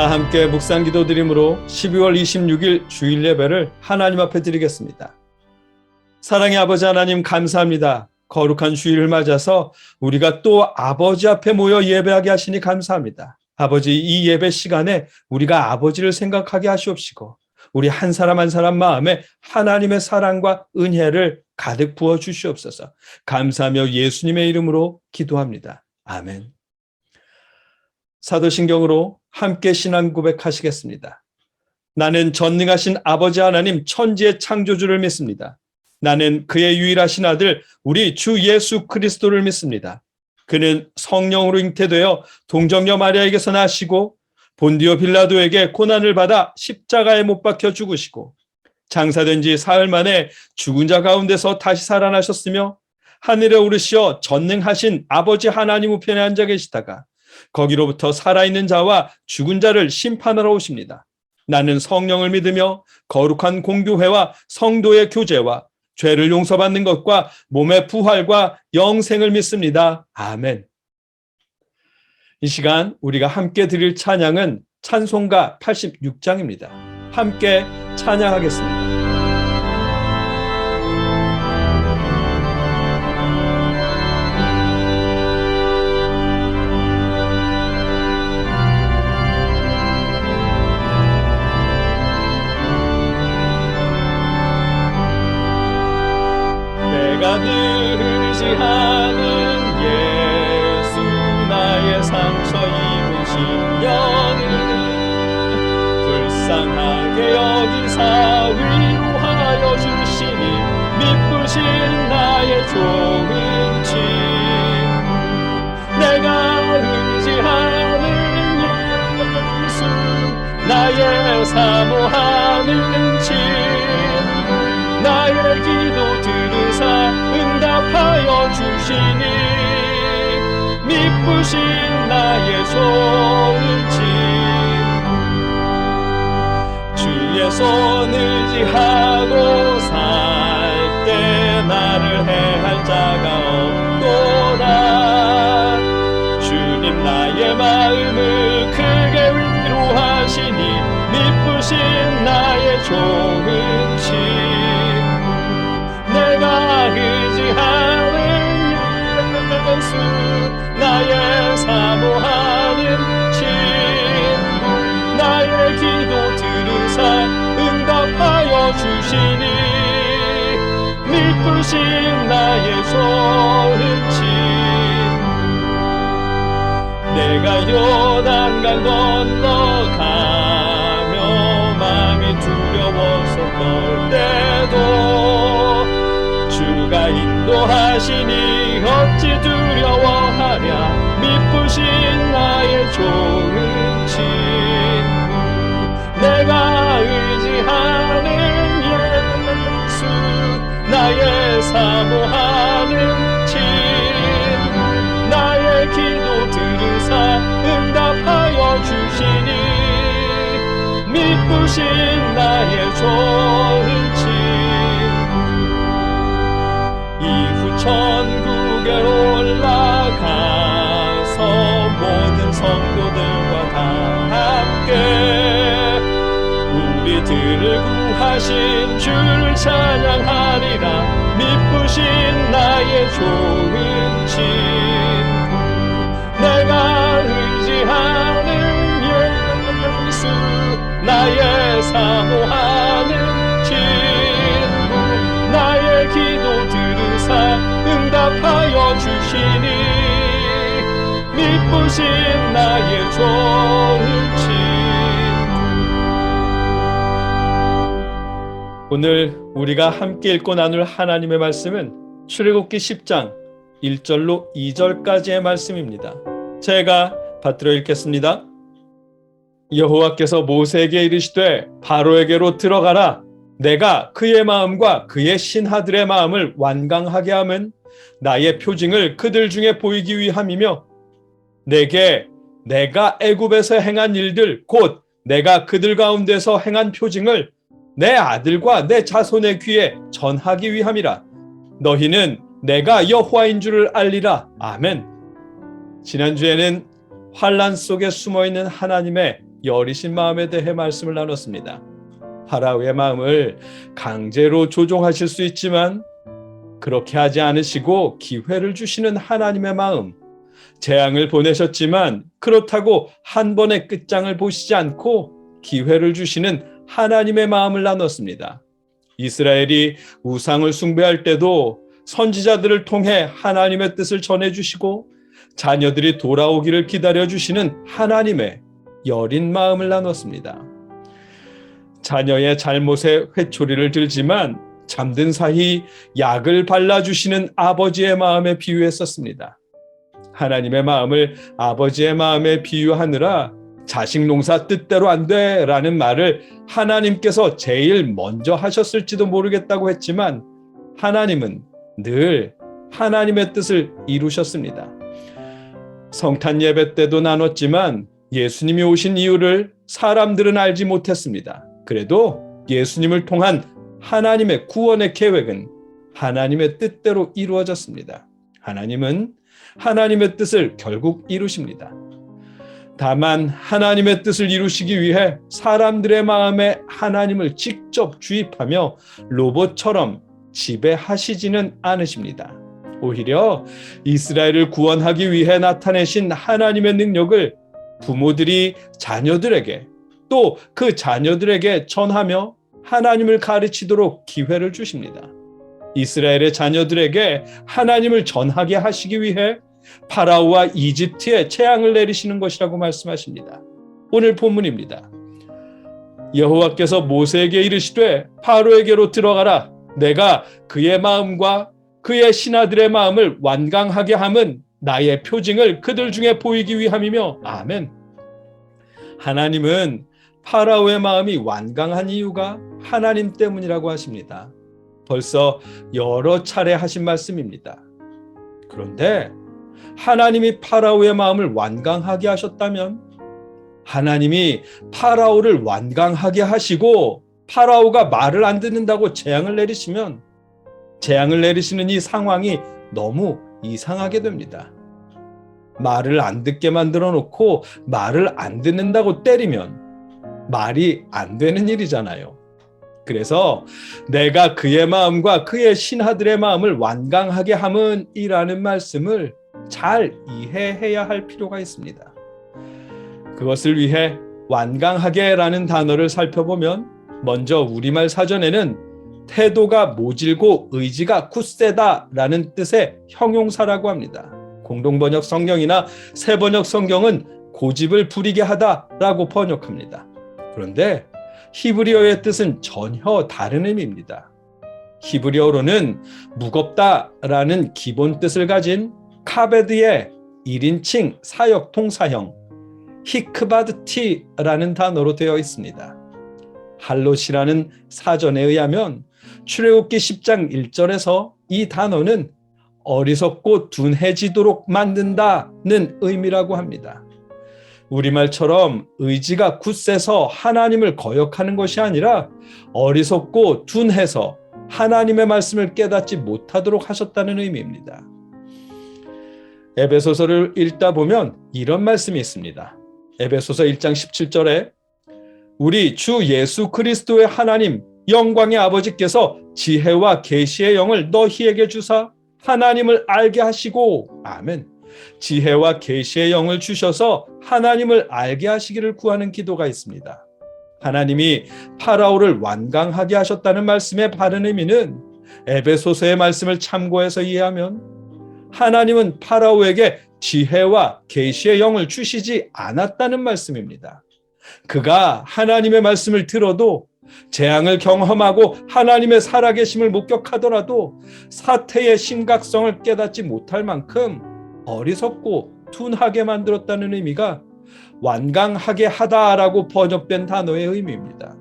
다 함께 묵상 기도 드림으로 12월 26일 주일 예배를 하나님 앞에 드리겠습니다. 사랑의 아버지 하나님 감사합니다. 거룩한 주일을 맞아서 우리가 또 아버지 앞에 모여 예배하게 하시니 감사합니다. 아버지, 이 예배 시간에 우리가 아버지를 생각하게 하시옵시고 우리 한 사람 한 사람 마음에 하나님의 사랑과 은혜를 가득 부어 주시옵소서. 감사하며 예수님의 이름으로 기도합니다. 아멘. 사도신경으로 함께 신앙 고백하시겠습니다. 나는 전능하신 아버지 하나님 천지의 창조주를 믿습니다. 나는 그의 유일하신 아들 우리 주 예수 그리스도를 믿습니다. 그는 성령으로 잉태되어 동정녀 마리아에게서 나시고 본디오 빌라도에게 고난을 받아 십자가에 못 박혀 죽으시고 장사된 지 사흘 만에 죽은 자 가운데서 다시 살아나셨으며 하늘에 오르시어 전능하신 아버지 하나님 우편에 앉아 계시다가 거기로부터 살아있는 자와 죽은 자를 심판하러 오십니다. 나는 성령을 믿으며 거룩한 공교회와 성도의 교제와 죄를 용서받는 것과 몸의 부활과 영생을 믿습니다. 아멘. 이 시간 우리가 함께 드릴 찬양은 찬송가 86장입니다. 함께 찬양하겠습니다. 내가 늘 의지하는 예수 나의 상처 입은 심령을 불쌍하게 여기사 위로하여 주시니 미쁘신 나의 좋은 집 내가 의지하는 예수 나의 사모하는 집 나의 기도 들으사 응답하여 주시니 미쁘신 나의 좋은 집 주의 손 의지하고 살 때 나를 해할 자가 없도다 주님 나의 마음을 크게 위로하시니 미쁘신 나의 좋은 집 내가 의지하는 예수 나의 사모하는 친구 나의 기도 들으사 응답하여 주시니 미쁘신 나의 좋은 집 내가 요단강 건너가며 마음이 두려워서 떨 때도 주가 인도하시니 어찌 두려워하랴 미쁘신 나의 좋은 친구 내가 의지하는 예수 나의 사모하는 친구 나의 기도 들으사 응답하여 주시니 미쁘신 나의 좋은 집 이후 천국에 올라가서 모든 성도들과 다 함께 우리들을 구하신 주를 찬양하리라 미쁘신 나의 좋은 친구 내가 의지하는 예수 나의 사모하는 친구 나의 기도 들으사 응답하여 주시니 미쁘신 나의 좋은 친구 오늘 우리가 함께 읽고 나눌 하나님의 말씀은 출애굽기 10장 1절로 2절까지의 말씀입니다. 제가 받들어 읽겠습니다. 여호와께서 모세에게 이르시되 바로에게로 들어가라. 내가 그의 마음과 그의 신하들의 마음을 완강하게 함은 나의 표징을 그들 중에 보이기 위함이며 내게 내가 애굽에서 행한 일들 곧 내가 그들 가운데서 행한 표징을 내 아들과 내 자손의 귀에 전하기 위함이라. 너희는 내가 여호와인 줄을 알리라. 아멘. 지난주에는 환난 속에 숨어있는 하나님의 여리신 마음에 대해 말씀을 나눴습니다. 파라오의 마음을 강제로 조종하실 수 있지만 그렇게 하지 않으시고 기회를 주시는 하나님의 마음, 재앙을 보내셨지만 그렇다고 한 번의 끝장을 보시지 않고 기회를 주시는 하나님의 마음을 나눴습니다. 이스라엘이 우상을 숭배할 때도 선지자들을 통해 하나님의 뜻을 전해주시고 자녀들이 돌아오기를 기다려주시는 하나님의 여린 마음을 나눴습니다. 자녀의 잘못에 회초리를 들지만 잠든 사이 약을 발라주시는 아버지의 마음에 비유했었습니다. 하나님의 마음을 아버지의 마음에 비유하느라 자식 농사 뜻대로 안 돼 라는 말을 하나님께서 제일 먼저 하셨을지도 모르겠다고 했지만 하나님은 늘 하나님의 뜻을 이루셨습니다. 성탄 예배 때도 나눴지만 예수님이 오신 이유를 사람들은 알지 못했습니다. 그래도 예수님을 통한 하나님의 구원의 계획은 하나님의 뜻대로 이루어졌습니다. 하나님은 하나님의 뜻을 결국 이루십니다. 다만 하나님의 뜻을 이루시기 위해 사람들의 마음에 하나님을 직접 주입하며 로봇처럼 지배하시지는 않으십니다. 오히려 이스라엘을 구원하기 위해 나타내신 하나님의 능력을 부모들이 자녀들에게 또 그 자녀들에게 전하며 하나님을 가르치도록 기회를 주십니다. 이스라엘의 자녀들에게 하나님을 전하게 하시기 위해 파라오와 이집트에 재앙을 내리시는 것이라고 말씀하십니다. 오늘 본문입니다. 여호와께서 모세에게 이르시되 바로에게로 들어가라. 내가 그의 마음과 그의 신하들의 마음을 완강하게 함은 나의 표징을 그들 중에 보이기 위함이며 아멘. 하나님은 파라오의 마음이 완강한 이유가 하나님 때문이라고 하십니다. 벌써 여러 차례 하신 말씀입니다. 그런데 하나님이 파라오의 마음을 완강하게 하셨다면 하나님이 파라오를 완강하게 하시고 파라오가 말을 안 듣는다고 재앙을 내리시면 재앙을 내리시는 이 상황이 너무 이상하게 됩니다. 말을 안 듣게 만들어 놓고 말을 안 듣는다고 때리면 말이 안 되는 일이잖아요. 그래서 내가 그의 마음과 그의 신하들의 마음을 완강하게 함은 이라는 말씀을 잘 이해해야 할 필요가 있습니다. 그것을 위해 완강하게라는 단어를 살펴보면 먼저 우리말 사전에는 태도가 모질고 의지가 굳세다라는 뜻의 형용사라고 합니다. 공동번역 성경이나 새번역 성경은 고집을 부리게 하다라고 번역합니다. 그런데 히브리어의 뜻은 전혀 다른 의미입니다. 히브리어로는 무겁다라는 기본 뜻을 가진 카베드의 1인칭 사역 동사형 히크바드티라는 단어로 되어 있습니다. 할롯이라는 사전에 의하면 출애굽기 10장 1절에서 이 단어는 어리석고 둔해지도록 만든다는 의미라고 합니다. 우리말처럼 의지가 굳세서 하나님을 거역하는 것이 아니라 어리석고 둔해서 하나님의 말씀을 깨닫지 못하도록 하셨다는 의미입니다. 에베소서를 읽다 보면 이런 말씀이 있습니다. 에베소서 1장 17절에 우리 주 예수 그리스도의 하나님 영광의 아버지께서 지혜와 계시의 영을 너희에게 주사 하나님을 알게 하시고 아멘. 지혜와 계시의 영을 주셔서 하나님을 알게 하시기를 구하는 기도가 있습니다. 하나님이 파라오를 완강하게 하셨다는 말씀의 바른 의미는 에베소서의 말씀을 참고해서 이해하면 하나님은 파라오에게 지혜와 계시의 영을 주시지 않았다는 말씀입니다. 그가 하나님의 말씀을 들어도 재앙을 경험하고 하나님의 살아계심을 목격하더라도 사태의 심각성을 깨닫지 못할 만큼 어리석고 둔하게 만들었다는 의미가 완강하게 하다라고 번역된 단어의 의미입니다.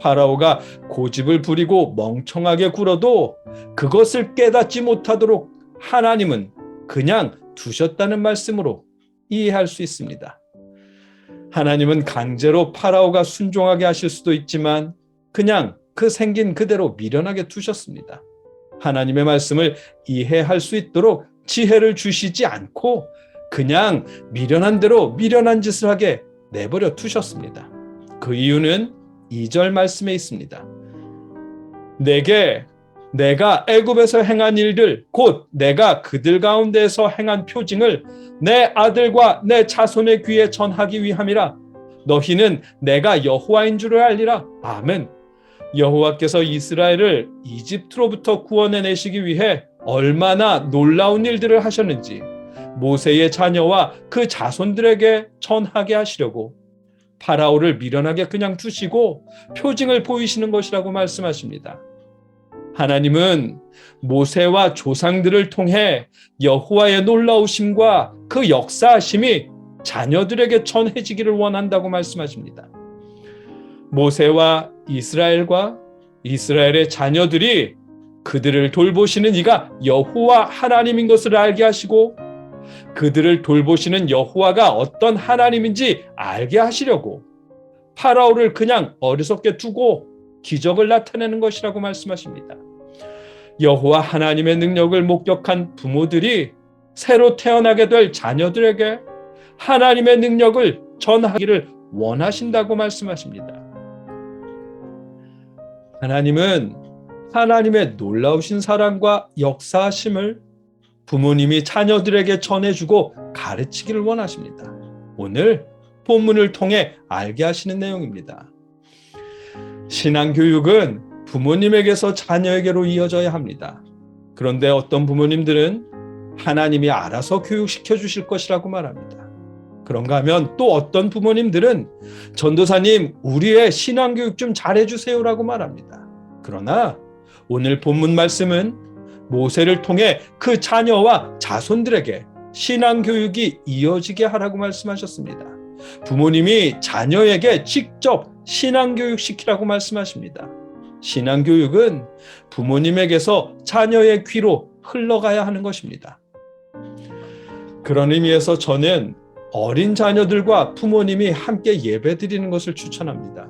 파라오가 고집을 부리고 멍청하게 굴어도 그것을 깨닫지 못하도록 하나님은 그냥 두셨다는 말씀으로 이해할 수 있습니다. 하나님은 강제로 파라오가 순종하게 하실 수도 있지만 그냥 그 생긴 그대로 미련하게 두셨습니다. 하나님의 말씀을 이해할 수 있도록 지혜를 주시지 않고 그냥 미련한 대로 미련한 짓을 하게 내버려 두셨습니다. 그 이유는 2절 말씀에 있습니다. 내가 애굽에서 행한 일들 곧 내가 그들 가운데에서 행한 표징을 내 아들과 내 자손의 귀에 전하기 위함이라. 너희는 내가 여호와인 줄을 알리라. 아멘. 여호와께서 이스라엘을 이집트로부터 구원해내시기 위해 얼마나 놀라운 일들을 하셨는지 모세의 자녀와 그 자손들에게 전하게 하시려고 파라오를 미련하게 그냥 두시고 표징을 보이시는 것이라고 말씀하십니다. 하나님은 모세와 조상들을 통해 여호와의 놀라우심과 그 역사하심이 자녀들에게 전해지기를 원한다고 말씀하십니다. 모세와 이스라엘과 이스라엘의 자녀들이 그들을 돌보시는 이가 여호와 하나님인 것을 알게 하시고 그들을 돌보시는 여호와가 어떤 하나님인지 알게 하시려고 파라오를 그냥 어리석게 두고 기적을 나타내는 것이라고 말씀하십니다. 여호와 하나님의 능력을 목격한 부모들이 새로 태어나게 될 자녀들에게 하나님의 능력을 전하기를 원하신다고 말씀하십니다. 하나님은 하나님의 놀라우신 사랑과 역사하심을 부모님이 자녀들에게 전해주고 가르치기를 원하십니다. 오늘 본문을 통해 알게 하시는 내용입니다. 신앙교육은 부모님에게서 자녀에게로 이어져야 합니다. 그런데 어떤 부모님들은 하나님이 알아서 교육시켜 주실 것이라고 말합니다. 그런가 하면 또 어떤 부모님들은 전도사님, 우리의 신앙교육 좀 잘해주세요라고 말합니다. 그러나 오늘 본문 말씀은 모세를 통해 그 자녀와 자손들에게 신앙교육이 이어지게 하라고 말씀하셨습니다. 부모님이 자녀에게 직접 신앙교육 시키라고 말씀하십니다. 신앙교육은 부모님에게서 자녀의 귀로 흘러가야 하는 것입니다. 그런 의미에서 저는 어린 자녀들과 부모님이 함께 예배드리는 것을 추천합니다.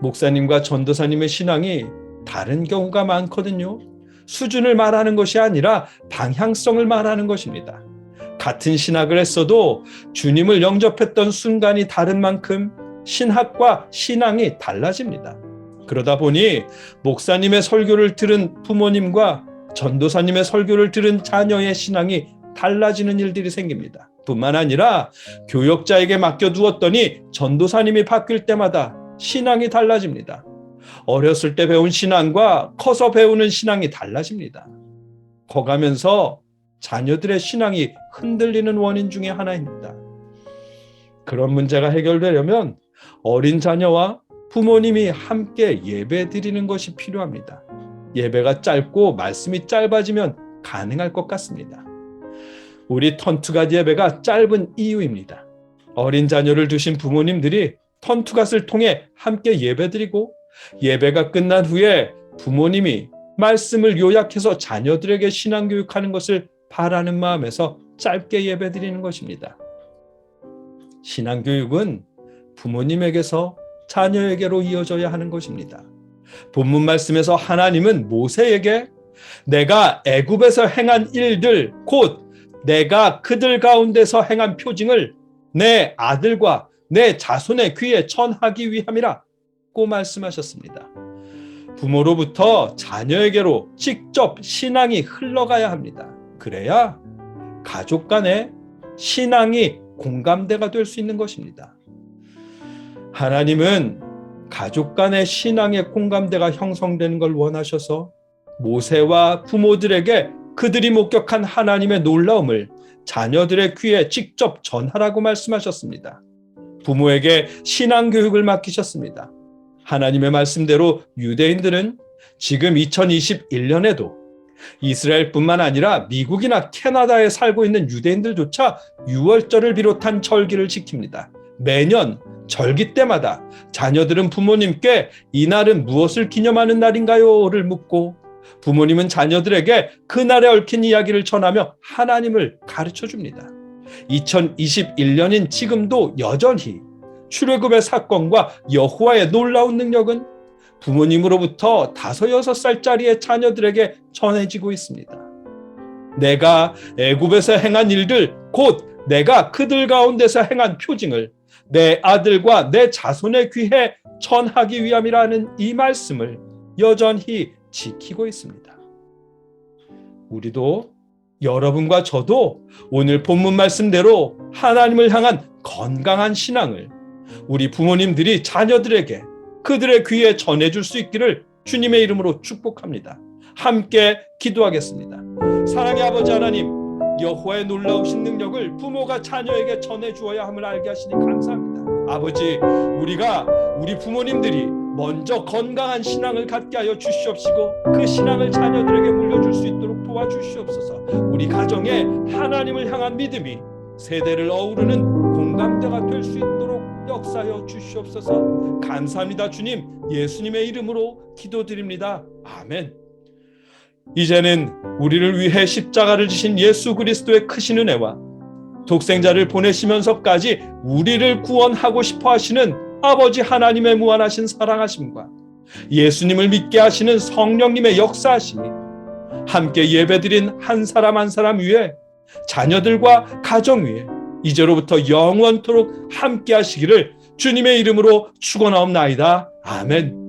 목사님과 전도사님의 신앙이 다른 경우가 많거든요. 수준을 말하는 것이 아니라 방향성을 말하는 것입니다. 같은 신학을 했어도 주님을 영접했던 순간이 다른 만큼 신학과 신앙이 달라집니다. 그러다 보니 목사님의 설교를 들은 부모님과 전도사님의 설교를 들은 자녀의 신앙이 달라지는 일들이 생깁니다. 뿐만 아니라 교역자에게 맡겨두었더니 전도사님이 바뀔 때마다 신앙이 달라집니다. 어렸을 때 배운 신앙과 커서 배우는 신앙이 달라집니다. 커가면서 자녀들의 신앙이 흔들리는 원인 중에 하나입니다. 그런 문제가 해결되려면 어린 자녀와 부모님이 함께 예배 드리는 것이 필요합니다. 예배가 짧고 말씀이 짧아지면 가능할 것 같습니다. 우리 턴투갓 예배가 짧은 이유입니다. 어린 자녀를 두신 부모님들이 턴투갓을 통해 함께 예배드리고 예배가 끝난 후에 부모님이 말씀을 요약해서 자녀들에게 신앙교육하는 것을 바라는 마음에서 짧게 예배드리는 것입니다. 신앙교육은 부모님에게서 자녀에게로 이어져야 하는 것입니다. 본문 말씀에서 하나님은 모세에게 내가 애굽에서 행한 일들 곧 내가 그들 가운데서 행한 표징을 내 아들과 내 자손의 귀에 전하기 위함이라고 말씀하셨습니다. 부모로부터 자녀에게로 직접 신앙이 흘러가야 합니다. 그래야 가족 간의 신앙이 공감대가 될 수 있는 것입니다. 하나님은 가족 간의 신앙의 공감대가 형성되는 걸 원하셔서 모세와 부모들에게 그들이 목격한 하나님의 놀라움을 자녀들의 귀에 직접 전하라고 말씀하셨습니다. 부모에게 신앙교육을 맡기셨습니다. 하나님의 말씀대로 유대인들은 지금 2021년에도 이스라엘뿐만 아니라 미국이나 캐나다에 살고 있는 유대인들조차 유월절을 비롯한 절기를 지킵니다. 매년 절기 때마다 자녀들은 부모님께 이날은 무엇을 기념하는 날인가요?를 묻고 부모님은 자녀들에게 그날에 얽힌 이야기를 전하며 하나님을 가르쳐줍니다. 2021년인 지금도 여전히 출애굽의 사건과 여호와의 놀라운 능력은 부모님으로부터 5, 6살짜리의 자녀들에게 전해지고 있습니다. 내가 애굽에서 행한 일들 곧 내가 그들 가운데서 행한 표징을 내 아들과 내 자손의 귀에 전하기 위함이라는 이 말씀을 여전히 지키고 있습니다. 우리도, 여러분과 저도 오늘 본문 말씀대로 하나님을 향한 건강한 신앙을 우리 부모님들이 자녀들에게 그들의 귀에 전해줄 수 있기를 주님의 이름으로 축복합니다. 함께 기도하겠습니다. 사랑의 아버지 하나님, 여호와의 놀라우신 능력을 부모가 자녀에게 전해주어야 함을 알게 하시니 감사합니다. 아버지, 우리 부모님들이 먼저 건강한 신앙을 갖게 하여 주시옵시고 그 신앙을 자녀들에게 물려줄 수 있도록 도와주시옵소서. 우리 가정에 하나님을 향한 믿음이 세대를 어우르는 공감대가 될 수 있도록 역사하여 주시옵소서. 감사합니다. 주님, 예수님의 이름으로 기도드립니다. 아멘. 이제는 우리를 위해 십자가를 지신 예수 그리스도의 크신 은혜와 독생자를 보내시면서까지 우리를 구원하고 싶어 하시는 아버지 하나님의 무한하신 사랑하심과 예수님을 믿게 하시는 성령님의 역사하심이 함께 예배드린 한 사람 한 사람 위에, 자녀들과 가정 위에 이제로부터 영원토록 함께 하시기를 주님의 이름으로 축원하옵나이다. 아멘.